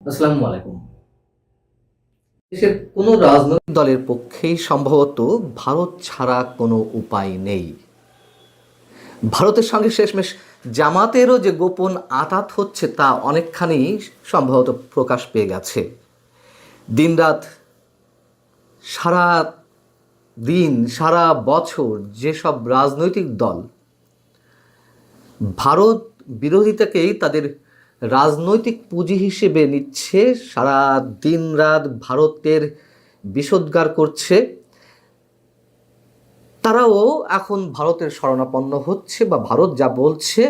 আসসালামু আলাইকুম। দেশের কোনো রাজনৈতিক দলের পক্ষেই সম্ভবত ভারত ছাড়া কোনো উপায় নেই। ভারতের সঙ্গে শেষমেশ জামাতেরও যে গোপন আঁতাত হচ্ছে তা অনেকখানি সম্ভবত প্রকাশ পেয়ে গেছে। দিনরাত, সারা দিন, সারা বছর যেসব রাজনৈতিক দল ভারত বিরোধিতাকেই তাদের রাজনৈতিক পুঁজি হিসেবে নিচ্ছে, সারা দিন রাত ভারতের বিষোদ্গার করছে, তারাও এখন ভারতের শরণাপন্ন হচ্ছে বা ভারত যা বলছে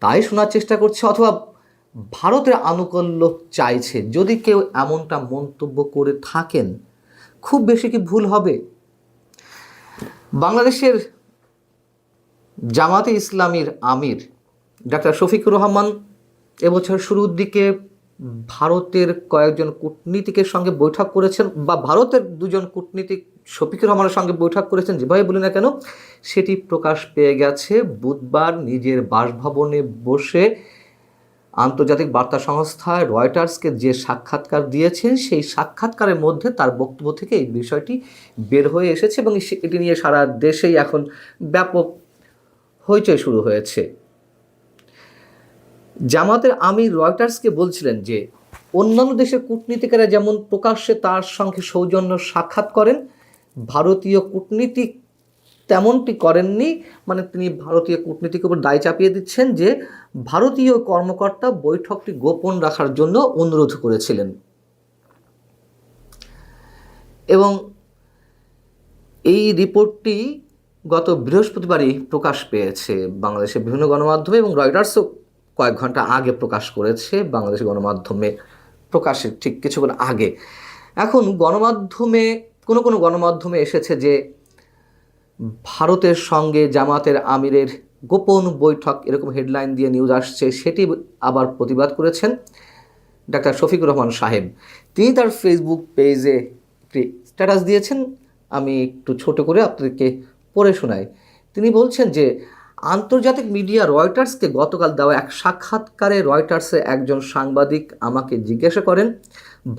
তাই শোনার চেষ্টা করছে, অথবা ভারতের আনুকূল্য চাইছে। যদি কেউ এমনটা মন্তব্য করে থাকেন, খুব বেশি কি ভুল হবে? বাংলাদেশের জামাতে ইসলামীর আমির ডাক্তার শফিকুর রহমান এবছর শুরুর দিকে ভারতের কয়েকজন কূটনীতিকের সঙ্গে বৈঠক করেছেন, বা ভারতের দুজন কূটনীতিক শফিকুর রহমানের সঙ্গে বৈঠক করেছেন, যেভাবে বলি না কেন সেটি প্রকাশ পেয়ে গেছে বুধবার নিজের বাসভবনে বসে আন্তর্জাতিক বার্তা সংস্থা রয়টার্সকে যে সাক্ষাৎকার দিয়েছেন সেই সাক্ষাৎকারের মধ্যে তার বক্তব্য থেকে এই বিষয়টি বের হয়ে এসেছে, এবং এটি নিয়ে সারা দেশেই এখন ব্যাপক হইচই শুরু হয়েছে। জামাতের আমির রয়টার্সকে বলছিলেন যে অন্যান্য দেশের কূটনীতিকেরা যেমন প্রকাশ্যে তার সঙ্গে সৌজন্য সাক্ষাৎ করেন, ভারতীয় কূটনীতিক তেমনটি করেননি। মানে তিনি ভারতীয় কূটনীতিকের উপর দায় চাপিয়ে দিচ্ছেন যে ভারতীয় কর্মকর্তা বৈঠকটি গোপন রাখার জন্য অনুরোধ করেছিলেন। এবং এই রিপোর্টটি গত বৃহস্পতিবারই প্রকাশ পেয়েছে বাংলাদেশের বিভিন্ন গণমাধ্যমে, এবং রয়টার্সও কয়েক ঘন্টা আগে প্রকাশ করেছে বাংলাদেশের গণমাধ্যমে প্রকাশের ঠিক কিছুক্ষণ আগে। এখন গণমাধ্যমে কোনো গণমাধ্যমে এসেছে যে ভারতের সঙ্গে জামাতের আমিরের গোপন বৈঠক, এরকম হেডলাইন দিয়ে নিউজ আসছে। সেটি আবার প্রতিবাদ করেছেন ডাক্তার শফিকুর রহমান সাহেব। তিনি তার ফেসবুক পেজে একটি স্ট্যাটাস দিয়েছেন, আমি একটু ছোট করে আপনাদেরকে পড়ে শোনাই। তিনি বলছেন যে আন্তর্জাতিক মিডিয়া রয়টার্সকে গতকাল দেওয়া এক সাক্ষাৎকারে রয়টার্সের একজন সাংবাদিক আমাকে জিজ্ঞাসা করেন,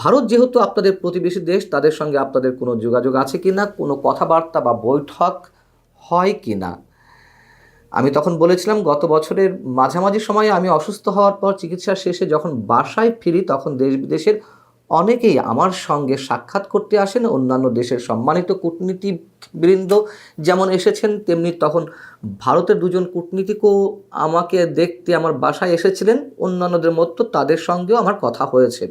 ভারত যেহেতু আপনাদের প্রতিবেশী দেশ, তাদের সঙ্গে আপনাদের কোনো যোগাযোগ আছে কি না, কোনো কথাবার্তা বা বৈঠক হয় কি না। আমি তখন বলেছিলাম, গত বছরের মাঝামাঝি সময়ে আমি অসুস্থ হওয়ার পর চিকিৎসা শেষে যখন বাসায় ফিরি তখন দেশ বিদেশের অনেকেই আমার সঙ্গে সাক্ষাৎ করতে আসেন। অন্যান্য দেশের সম্মানিত কূটনীতিবৃন্দ যেমন এসেছেন, তেমনি তখন ভারতের দুজন কূটনীতিকও আমাকে দেখতে আমার বাসায় এসেছিলেন। অন্যান্যদের মতো তাদের সঙ্গেও আমার কথা হয়েছে।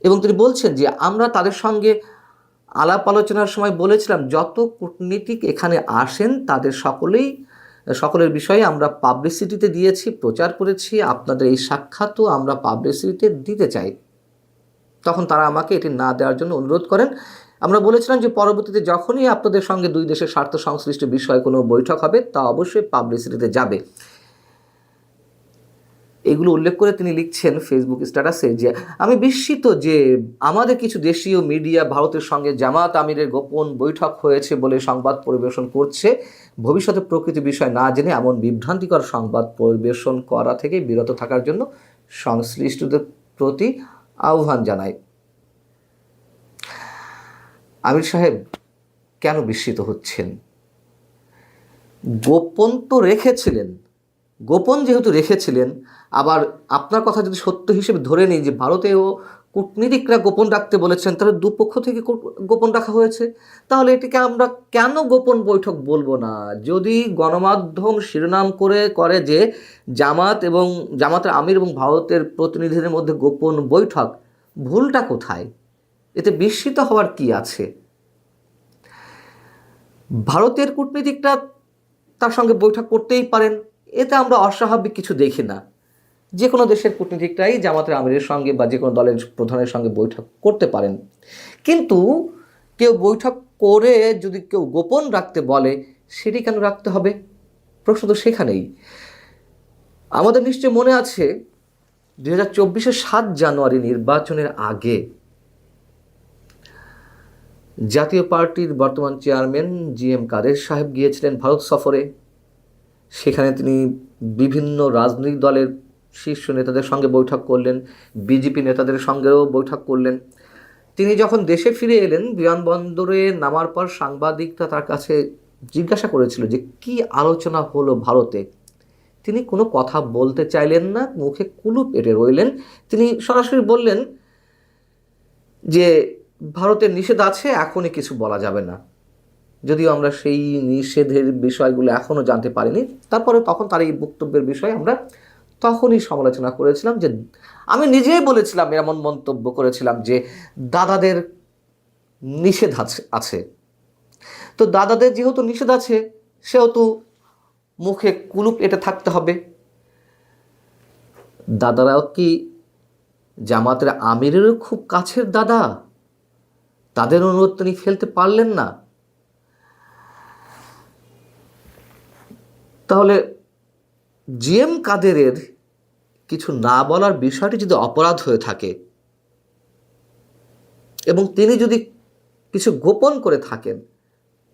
এবং তিনি বলছেন যে আমরা তাদের সঙ্গে আলাপ আলোচনার সময় বলেছিলাম, যত কূটনীতিক এখানে আসেন তাদের সকলের বিষয়ে আমরা পাবলিসিটিতে দিয়েছি, প্রচার করেছি। আপনাদের এই সাক্ষাৎও আমরা পাবলিসিটিতে দিতে চাই। তখন তারা আমাকে এটি না দেওয়ার জন্য অনুরোধ করেন। আমরা বলেছিলাম যে পরবর্তীতে যখনই আপনাদের সঙ্গে দুই দেশের স্বার্থ সংশ্লিষ্ট বিষয়ে কোনো বৈঠক হবে তা অবশ্যই পাবলিসিটিতে যাবে। এগুলো উল্লেখ করে তিনি লিখছেন ফেসবুক স্ট্যাটাসে যে আমি বিস্মিত যে আমাদের কিছু দেশীয় মিডিয়া ভারতের সঙ্গে জামাত আমিরের গোপন বৈঠক হয়েছে বলে সংবাদ পরিবেশন করছে। ভবিষ্যতে প্রকৃতি বিষয় না জেনে এমন বিভ্রান্তিকর সংবাদ পরিবেশন করা থেকে বিরত থাকার জন্য সংশ্লিষ্টদের প্রতি আহ্বান জানায়। আমির সাহেব কেন বিস্মিত হচ্ছেন? গোপন তো রেখেছিলেন, গোপন যেহেতু রেখেছিলেন, আবার আপনার কথা যদি সত্য হিসেবে ধরে নিই যে ভারতেও কূটনীতিকরা গোপন রাখতে বলেছেন, তাহলে দুপক্ষ থেকে গোপন রাখা হয়েছে, তাহলে এটিকে আমরা কেন গোপন বৈঠক বলবো না? যদি গণমাধ্যম শিরোনাম করে যে জামাতের আমির এবং ভারতের প্রতিনিধিদের মধ্যে গোপন বৈঠক, ভুলটা কোথায়? এতে বিস্মিত হওয়ার কি আছে? ভারতের কূটনীতিকরা তার সঙ্গে বৈঠক করতেই পারেন, এতে আমরা অস্বাভাবিক কিছু দেখি না। যে কোনো দেশের কূটনীতিকরাই জামাতের আমিরের সঙ্গে বা যে কোনো দলের প্রধানের সঙ্গে বৈঠক করতে পারেন। কিন্তু কেউ বৈঠক করে যদি কেউ গোপন রাখতে বলে, সেটি কেন রাখতে হবে? প্রশ্ন তো সেখানেই। আমাদের নিশ্চয় মনে আছে 2024-এর 7 জানুয়ারি নির্বাচনের আগে জাতীয় পার্টির বর্তমান চেয়ারম্যান GM কাদের সাহেব গিয়েছিলেন ভারত সফরে। সেখানে তিনি বিভিন্ন রাজনৈতিক দলের শীর্ষ নেতাদের সঙ্গে বৈঠক করলেন, বিজেপি নেতাদের সঙ্গেও বৈঠক করলেন। তিনি যখন দেশে ফিরে এলেন, বিমানবন্দরে নামার পর সাংবাদিকরা তার কাছে জিজ্ঞাসা করেছিল যে কি আলোচনা হলো ভারতে। তিনি কোনো কথা বলতে চাইলেন না, মুখে কুলুপ এঁটে রইলেন। তিনি সরাসরি বললেন যে ভারতের নিষেধ আছে, এখনই কিছু বলা যাবে না। যদিও আমরা সেই নিষেধের বিষয়গুলো এখনও জানতে পারিনি, তারপরে তখন তার এই বক্তব্যের বিষয়ে আমরা তখনই সমালোচনা করেছিলাম যে আমি নিজেই বলেছিলাম, এমন মন্তব্য করেছিলাম যে দাদাদের নিষেধ আছে। তো দাদাদের যেহেতু নিষেধ আছে, সেহেতু মুখে কুলুপ এঁটে থাকতে হবে। দাদারাও কি জামাতের আমিরেরও খুব কাছের দাদা? তাদের অনুরোধ তিনি ফেলতে পারলেন না। তাহলে জিএম কাদেরের কিছু না বলার বিষয়টি যদি অপরাধ হয়ে থাকে এবং তিনি যদি কিছু গোপন করে থাকেন,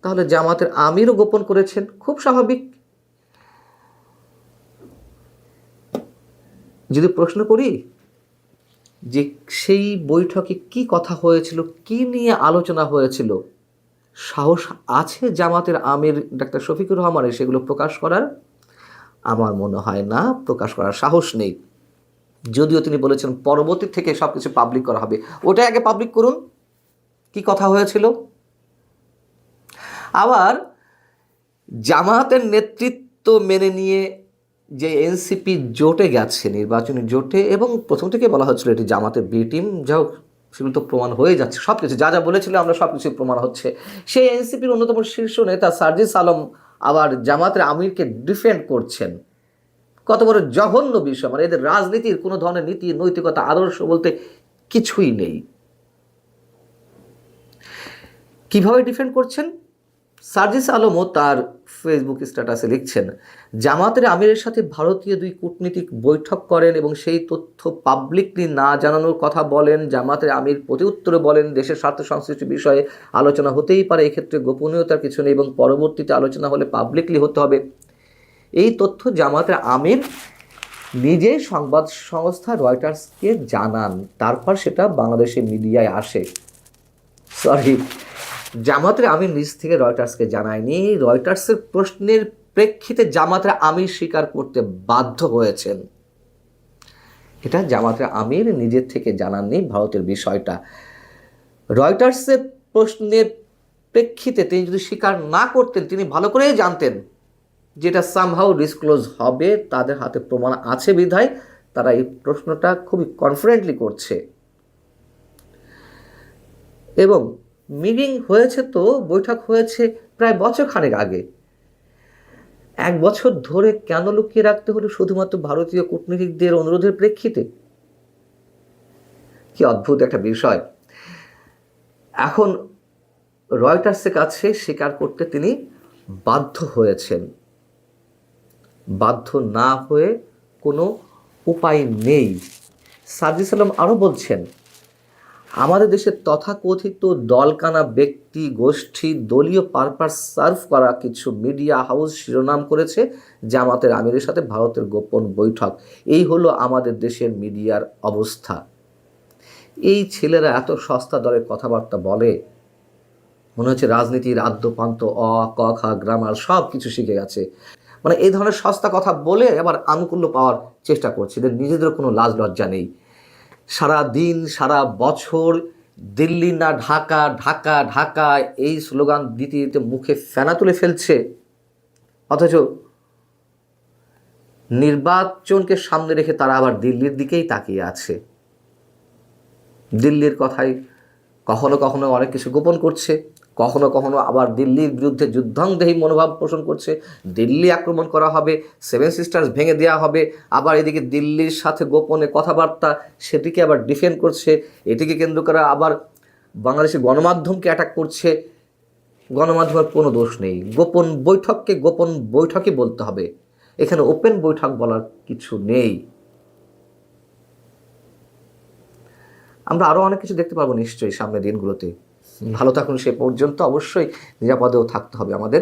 তাহলে জামাতের আমিরও গোপন করেছেন, খুব স্বাভাবিক। যদি প্রশ্ন করি যে সেই বৈঠকে কি কথা হয়েছিল, কি নিয়ে আলোচনা হয়েছিল, সাহস আছে জামাতের আমির ডাক্তার শফিকুর রহমানের সেগুলো প্রকাশ করার? আমার মনে হয় না, প্রকাশ করার সাহস নেই। যদিও তিনি বলেছেন পরবর্তী থেকে সব কিছু পাবলিক করা হবে। ওটা আগে পাবলিক করুন, কি কথা হয়েছিল। আবার জামাতের নেতৃত্ব মেনে নিয়ে যে এনসিপি জোটে গেছে, নির্বাচনী জোটে, এবং প্রথম থেকে বলা হচ্ছিল এটি জামাতের বি টিম, যাও সেগুলো তো প্রমাণ হয়ে যাচ্ছে, সব কিছু যা যা বলেছিল আমরা সব কিছু প্রমাণ হচ্ছে। সেই এনসিপির অন্যতম শীর্ষ নেতা সার্জিস আলম আবার জামাতের আমিরকে ডিফেন্ড করছেন। কত বড় জঘন্য বিষয়! মানে এদের রাজনীতির কোনো ধরনের নীতি, নৈতিকতা, আদর্শ বলতে কিছুই নেই। কিভাবে ডিফেন্ড করছেন? সার্জিস আলমও তার ফেসবুক স্ট্যাটাসে লিখছেন, জামাতের আমিরের সাথে ভারতীয় দুই কূটনীতিক বৈঠক করেন এবং সেই তথ্য পাবলিকলি না জানানোর কথা বলেন। জামাতের আমির প্রতিউত্তরে বলেন, দেশের স্বার্থ সংশ্লিষ্ট বিষয়ে আলোচনা হতেই পারে, এক্ষেত্রে গোপনীয়তার কিছু নেই এবং পরবর্তীতে আলোচনা হলে পাবলিকলি হতে হবে। এই তথ্য জামাতের আমির নিজেই সংবাদ সংস্থা রয়টার্সকে জানান, তারপর সেটা বাংলাদেশের মিডিয়ায় আসে। সরি, জামাতের আমির নিজ থেকে রয়টার্সকে জানায়নি। রয়টার্সের প্রশ্নের প্রেক্ষিতে জামাতের আমির স্বীকার করতে বাধ্য হয়েছেন। এটা জামাতের আমির নিজের থেকে জানাননি ভারতের বিষয়টা। রয়টার্সের প্রশ্নের প্রেক্ষিতে তিনি যদি স্বীকার না করতেন, তিনি ভালো করেই জানতেন যেটা সামহাউ ডিসক্লোজ হবে, তাদের হাতে প্রমাণ আছে বিধায় তারা এই প্রশ্নটা খুবই কনফিডেন্টলি করছে। এবং মিটিং হয়েছে, তো বৈঠক হয়েছে প্রায় বছর খানেক আগে। 1 বছর ধরে কেন লুকিয়ে রাখতে হলো শুধুমাত্র ভারতীয় কূটনীতিকদের অনুরোধের প্রেক্ষিতে? কি অদ্ভুত একটা বিষয়। এখন রয়টার্সের কাছে স্বীকার করতে তিনি বাধ্য হয়েছেন। বাধ্য না হয়ে কোনো উপায় নেই। সার্জিস আলম আরও বলছেন, আমাদের দেশের তথাকথিত দলকানা ব্যক্তি গোষ্ঠী দলীয় পারপাস সার্ভ করা কিছু মিডিয়া হাউস শিরোনাম করেছে জামাতের আমিরের সাথে ভারতের গোপন বৈঠক। এই হলো আমাদের দেশের মিডিয়ার অবস্থা। এই ছেলেরা এত সস্তা দরের কথাবার্তা বলে, মনে হচ্ছে রাজনীতির আদ্যপান্ত অ ক খ গ্রামার সব কিছু শিখে গেছে। মানে এই ধরনের সস্তা কথা বলে আবার আনুকূল্য পাওয়ার চেষ্টা করছে, এদের নিজেদের কোনো লাজ লজ্জা নেই। সারা দিন সারা বছর দিল্লি না ঢাকা, ঢাকা ঢাকা এই স্লোগান দিতে দিতে মুখে ফেনা তুলে ফেলছে, অথচ নির্বাচনকে সামনে রেখে তারা আবার দিল্লির দিকেই তাকিয়ে আছে। দিল্লির কথাই কখনো কখনো অনেক কিছু গোপন করছে, কখনো কখনো আবার দিল্লির বিরুদ্ধে যুদ্ধাংদেহী মনোভাব পোষণ করছে। দিল্লি আক্রমণ করা হবে, 7 সিস্টার্স ভেঙে দেওয়া হবে, আবার এদিকে দিল্লির সাথে গোপনে কথাবার্তা, সেটিকে আবার ডিফেন্ড করছে। এটিকে কেন্দ্র করে আবার বাংলাদেশের গণমাধ্যমকে অ্যাটাক করছে। গণমাধ্যমের কোনো দোষ নেই, গোপন বৈঠককে গোপন বৈঠকই বলতে হবে, এখানে ওপেন বৈঠক বলার কিছু নেই। আমরা আরও অনেক কিছু দেখতে পারবো নিশ্চয়ই সামনের দিনগুলোতে। ভালো থাকুন, সে পর্যন্ত অবশ্যই নিরাপদেও থাকতে হবে আমাদের।